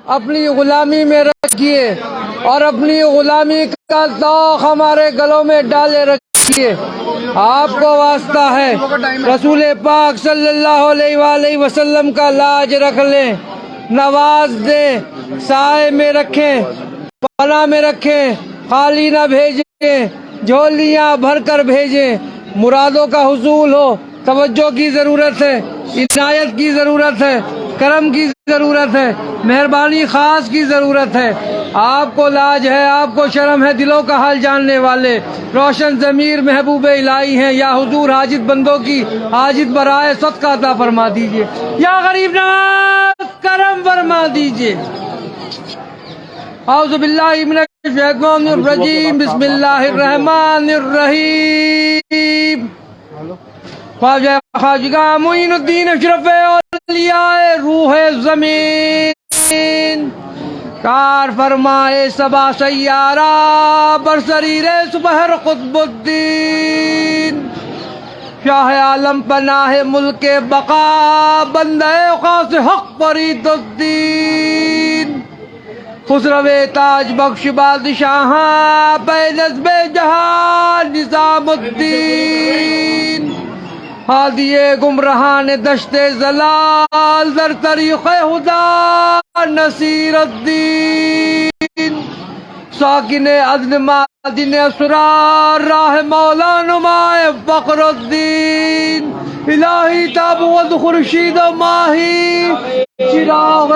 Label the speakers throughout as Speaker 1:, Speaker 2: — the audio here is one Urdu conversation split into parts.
Speaker 1: اپنی غلامی میں رکھیے اور اپنی غلامی کا طوق ہمارے گلوں میں ڈالے رکھیے۔ آپ کو واسطہ ہے، رسول پاک صلی اللہ علیہ وآلہ وسلم کا لاج رکھ لیں، نواز دیں، سائے میں رکھیں، پناہ میں رکھیں، خالی نہ بھیجیں، جھولیاں بھر کر بھیجیں۔ مرادوں کا حصول ہو، توجہ کی ضرورت ہے، عنایت کی ضرورت ہے، کرم کی ضرورت ہے، مہربانی خاص کی ضرورت ہے۔ آپ کو لاج ہے، آپ کو شرم ہے، دلوں کا حال جاننے والے، روشن ضمیر محبوب الہی ہیں۔ یا حضور حاجت بندوں کی حاجت برائے صدقہ عطا فرما دیجئے، یا غریب نواز کرم فرما دیجئے۔ اعوذ باللہ من الشیطان الرجیم، بسم اللہ الرحمن الرحیم۔ خواجہ خواجگاہ معین الدین اشرف اولیاء روح زمین، کار فرمائے سبا سیارہ برسریر سپہر قطب الدین، شاہ عالم پناہ ملک بقا بندہ خاص حق فرید الدین، خسرو تاج بخش بادشاہ پہ نظم جہان نظام الدین، ہادی گمراہان دشت زلال در طریق خدا نصیر الدین، ساکن عدن معدن اسرار راہ مولا نمائے فخر الدین، الہی تابوت خورشید و ماہی چراغ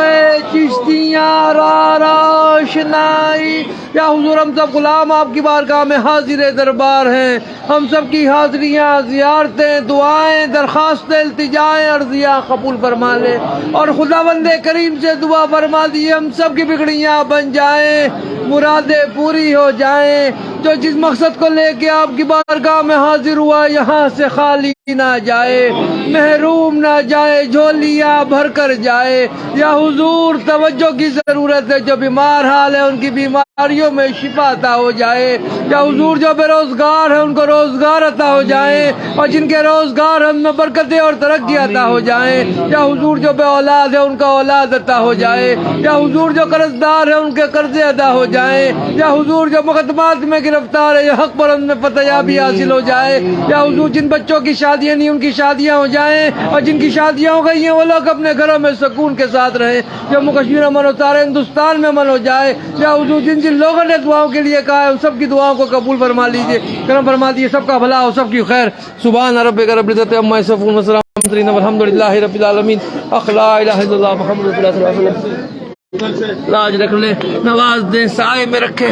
Speaker 1: چشتیاں را روشنائی۔ یا حضور ہم سب غلام آپ کی بارگاہ میں حاضر دربار ہیں، ہم سب کی حاضریاں، زیارتیں، دعائیں، درخواستیں، التجائیں، عرضیاں قبول فرما لے اور خداوند کریم سے دعا فرما دیے ہم سب کی بگڑیاں بن جائیں، مرادیں پوری ہو جائیں۔ جو جس مقصد کو لے کے آپ کی بارگاہ میں حاضر ہوا یہاں سے خالی نہ جائے، محروم نہ جائے، جھولیاں بھر کر جائے۔ یا حضور توجہ کی ضرورت ہے، جو بیمار حال ہے ان کی بیماریوں میں شفا عطا ہو جائے۔ یا حضور جو بے روزگار ہے ان کو روزگار عطا ہو جائے، اور جن کے روزگار ہم میں برکتیں اور ترقی عطا ہو جائیں۔ یا حضور جو بے اولاد ہے ان کا اولاد عطا ہو جائے۔ یا حضور جو قرض دار ہے ان کے قرضے ادا ہو جائیں۔ یا حضور جو مقدمات میں گرفتار ہے یہ حق پر ان میں فتح حاصل ہو جائے۔ یا حضور جن بچوں کی شادیاں نہیں ان کی شادیاں ہو جائیں، اور جن کی شادیاں ہو گئی ہیں وہ لوگ اپنے گھروں میں سکون کے ساتھ رہیں۔ جموں کشمیر امن ہو، سارے ہندوستان میں امن ہو جائے۔ یا حضور جن جن لوگوں نے دعاؤں کے لیے کہا ہے ان سب کی دعاؤں کو قبول فرما لیجیے، کرم فرما دیجیے، سب کا بھلا ہو، سب کی خیر۔ سبحان ربک رب العزت عما یصفون وسلام والحمد للہ رب العالمین۔ لا الہ الا اللہ محمد رسول اللہ صلی اللہ علیہ وسلم۔ لاج رکھ لیں، نواز دیں، سائے میں رکھیں،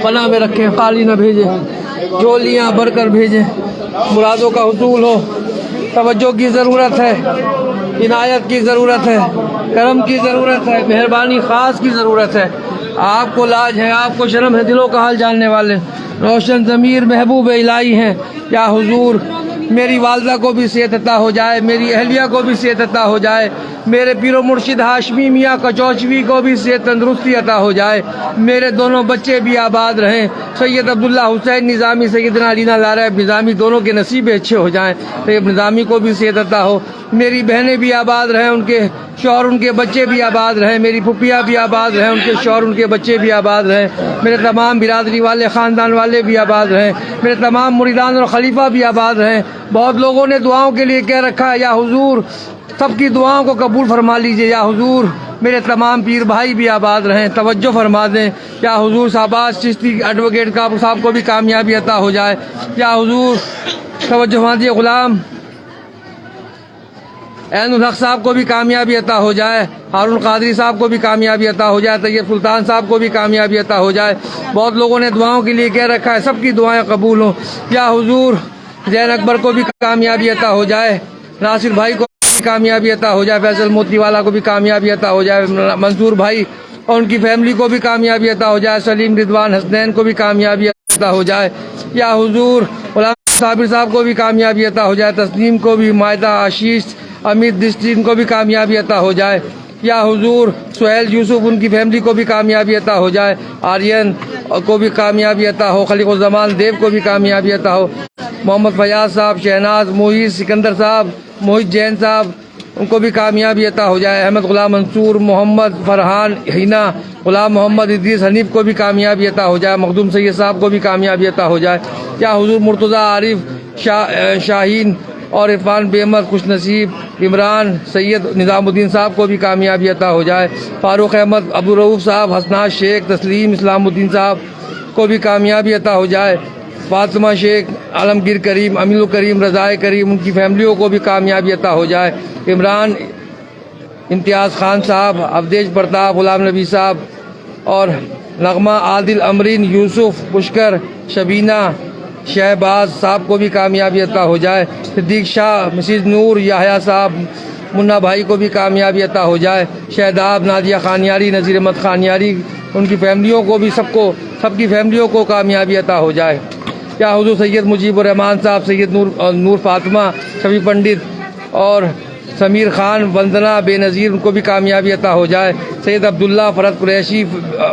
Speaker 1: پناہ میں رکھیں، خالی نہ بھیجیں، جھولیاں بھر کر بھیجیں۔ مرادوں کا حصول ہو، توجہ کی ضرورت ہے، عنایت کی ضرورت ہے، کرم کی ضرورت ہے، مہربانی خاص کی ضرورت ہے۔ آپ کو لاج ہے، آپ کو شرم ہے، دلوں کا حال جاننے والے، روشن ضمیر محبوب الہی ہیں۔ یا حضور میری والدہ کو بھی صحت عطا ہو جائے، میری اہلیہ کو بھی صحت عطا ہو جائے، میرے پیر و مرشد ہاشمی میاں کچوچوی کو بھی صحت تندرستی عطا ہو جائے، میرے دونوں بچے بھی آباد رہیں، سید عبداللہ حسین نظامی، سیدنا علینا لارا نظامی دونوں کے نصیب اچھے ہو جائیں، طیب نظامی کو بھی صحت عطا ہو، میری بہنیں بھی آباد رہیں، ان کے شوہر ان کے بچے بھی آباد رہیں، میری پھپھیاں بھی آباد رہیں، ان کے شوہر ان کے بچے بھی آباد رہیں، میرے تمام برادری والے خاندان والے بھی آباد رہیں، میرے تمام مریدان اور خلیفہ بھی آباد رہیں۔ بہت لوگوں نے دعاؤں کے لیے کہہ رکھا ہے، یا حضور سب کی دعاؤں کو قبول فرما لیجئے۔ یا حضور میرے تمام پیر بھائی بھی آباد رہیں، توجہ فرما دیں۔ یا حضور شہباز چشتی ایڈوکیٹ صاحب کو بھی کامیابی عطا ہو جائے۔ یا حضور توجہ فرما دیجئے، غلام عین الحق صاحب کو بھی کامیابی عطا ہو جائے، ہارون قادری صاحب کو بھی کامیابی عطا ہو جائے، طیب سلطان صاحب کو بھی کامیابی عطا ہو جائے۔ بہت لوگوں نے دعاؤں کے لیے کہہ رکھا ہے، سب کی دعائیں قبول ہوں۔ یا حضور زین اکبر کو بھی کامیابی عطا ہو جائے، ناصر بھائی کو بھی کامیابی عطا ہو جائے، فیصل موتی والا کو بھی کامیابی عطا ہو جائے، منصور بھائی اور ان کی فیملی کو بھی کامیابی عطا ہو جائے، سلیم رضوان حسنین کو بھی کامیابی عطا ہو جائے۔ یا حضور غلام صابر صاحب کو بھی کامیابی عطا ہو جائے، تسلیم کو بھی، مائدہ آشیش امید دسٹین کو بھی کامیابی عطا ہو جائے۔ یا حضور سہیل یوسف ان کی فیملی کو بھی کامیابی عطا ہو جائے، آرین کو بھی کامیابی عطا ہو، خلیق الزمان دیو کو بھی کامیابی عطا ہو، محمد فیاض صاحب، شہناز، محیط سکندر صاحب، محیط جین صاحب، ان کو بھی کامیابی عطا ہو جائے. احمد غلام منصور, محمد فرحان ہینا, غلام محمد ادریس حنیف کو بھی کامیابی عطا ہو جائے. مخدوم سید صاحب کو بھی کامیابی عطا ہو جائے. یا حضور مرتضیٰ عارف شاہین اور عرفان بے احمد خوش نصیب, عمران سید نظام الدین صاحب کو بھی کامیابی عطا ہو جائے. فاروق احمد, عبدالرؤوف صاحب, حسنات شیخ, تسلیم اسلام الدین صاحب کو بھی کامیابی عطا ہو جائے. فاطمہ شیخ, عالمگیر کریم, امین الکریم, رضائے کریم, ان کی فیملیوں کو بھی کامیابی عطا ہو جائے. عمران امتیاز خان صاحب, افدیش پرتاپ, غلام نبی صاحب اور نغمہ عادل, امرین, یوسف, پشکر, شبینہ, شہباز صاحب کو بھی کامیابی عطا ہو جائے. صدیق شاہ, مسز نور, یحییٰ صاحب, منا بھائی کو بھی کامیابی عطا ہو جائے. شہداب, نادیہ خانیاری, نذیر احمد خانیاری, ان کی فیملیوں کو بھی سب کی فیملیوں کو کامیابی عطا ہو جائے. یا حضور سید مجیب الرحمان صاحب, سید نور فاطمہ, شفیع پنڈت اور سمیر خان, وندنا بے نظیر, ان کو بھی کامیابی عطا ہو جائے. سید عبداللہ, فرد قریشی,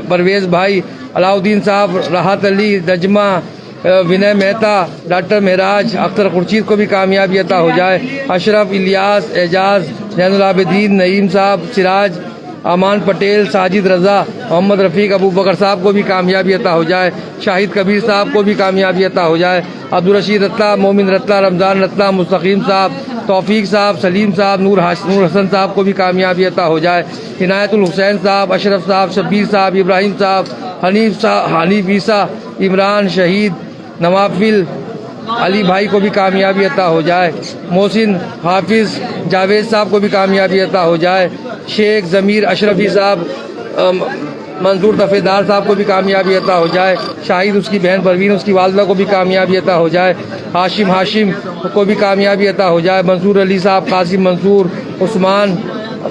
Speaker 1: پرویز بھائی, علاؤ الدین صاحب, راحت علی, نجمہ, ونے مہتا, ڈاکٹر مہراج, اختر خورشید کو بھی کامیابی عطا ہو جائے. اشرف, الیاس, اعجاز, زین العابدین, نعیم صاحب, سراج, امان پٹیل, ساجد رضا, محمد رفیق, ابو بکر صاحب کو بھی کامیابی عطا ہو جائے. شاہد کبیر صاحب کو بھی کامیابی عطا ہو جائے. عبدالرشید رتلہ, مومن رتلہ, رمضان رتلہ, مستقیم صاحب, توفیق صاحب, سلیم صاحب, نور حسن صاحب کو بھی کامیابی عطا ہو جائے. عنایت الحسین صاحب, اشرف صاحب, شبیر صاحب, ابراہیم صاحب, حنیف عیسیٰ, عمران, شہید, نوافل, علی بھائی کو بھی کامیابی عطا ہو جائے. محسن, حافظ, جاوید صاحب کو بھی کامیابی عطا ہو جائے. شیخ ضمیر اشرفی صاحب, منظور دفیدار صاحب کو بھی کامیابی عطا ہو جائے. شاہد, اس کی بہن پروین, اس کی والدہ کو بھی کامیابی عطا ہو جائے. ہاشم کو بھی کامیابی عطا ہو جائے. منصور علی صاحب, قاسم منصور, عثمان,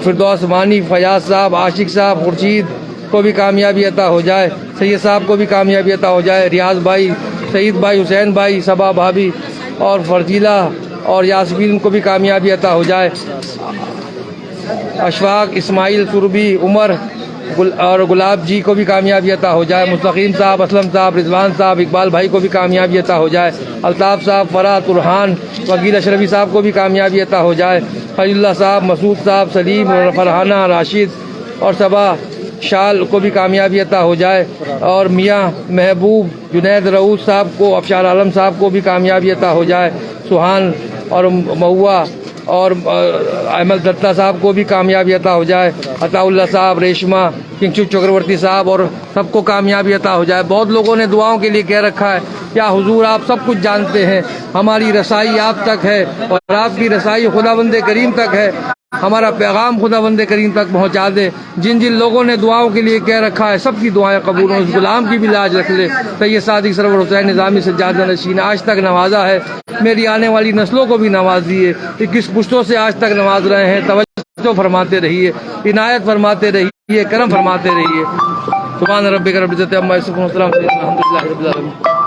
Speaker 1: فردوس مانی, فیاض صاحب, عاشق صاحب, خورشید کو بھی کامیابی عطا ہو جائے. سید صاحب کو بھی کامیابی عطا ہو جائے. ریاض بھائی, سعید بھائی, حسین بھائی, صبا بھابھی اور فرزیلہ اور یاسمین کو بھی کامیابی عطا ہو جائے. اشفاق, اسماعیل, سربی, عمر اور گلاب جی کو بھی کامیابی عطا ہو جائے. مستقیم صاحب, اسلم صاحب, رضوان صاحب, اقبال بھائی کو بھی کامیابی عطا ہو جائے. الطاف صاحب, فرح, ترحان, وکیل اشرفی صاحب کو بھی کامیابی عطا ہو جائے. فضل اللہ صاحب, مسعود صاحب, سلیم, فرحانہ, راشد اور صبا شال کو بھی کامیابی عطا ہو جائے. اور میاں محبوب, جنید رؤوف صاحب کو, افشار عالم صاحب کو بھی کامیابی عطا ہو جائے. سبحان اور مہوا اور احمد دتہ صاحب کو بھی کامیابی عطا ہو جائے. عطا اللہ صاحب, ریشمہ, کنچو چکرورتی صاحب اور سب کو کامیابی عطا ہو جائے. بہت لوگوں نے دعاؤں کے لیے کہہ رکھا ہے یا حضور آپ سب کچھ جانتے ہیں, ہماری رسائی آپ تک ہے اور آپ کی رسائی خداوند کریم تک ہے. ہمارا پیغام خداوند کریم تک پہنچا دے. جن لوگوں نے دعاؤں کے لیے کہہ رکھا ہے سب کی دعائیں قبول ہوں. اس غلام کی بھی لاج رکھ لے. سید صادق سرور حسین نظامی سجادہ نشین آج تک نوازا ہے, میری آنے والی نسلوں کو بھی نواز دیے. 21 پشتوں سے آج تک نواز رہے ہیں. توجہ فرماتے رہیے, عنایت فرماتے رہیے, کرم فرماتے رہیے. سبحان ربک رب العزت عما یصفون, السلام علیکم, الحمدللہ رب العالمین.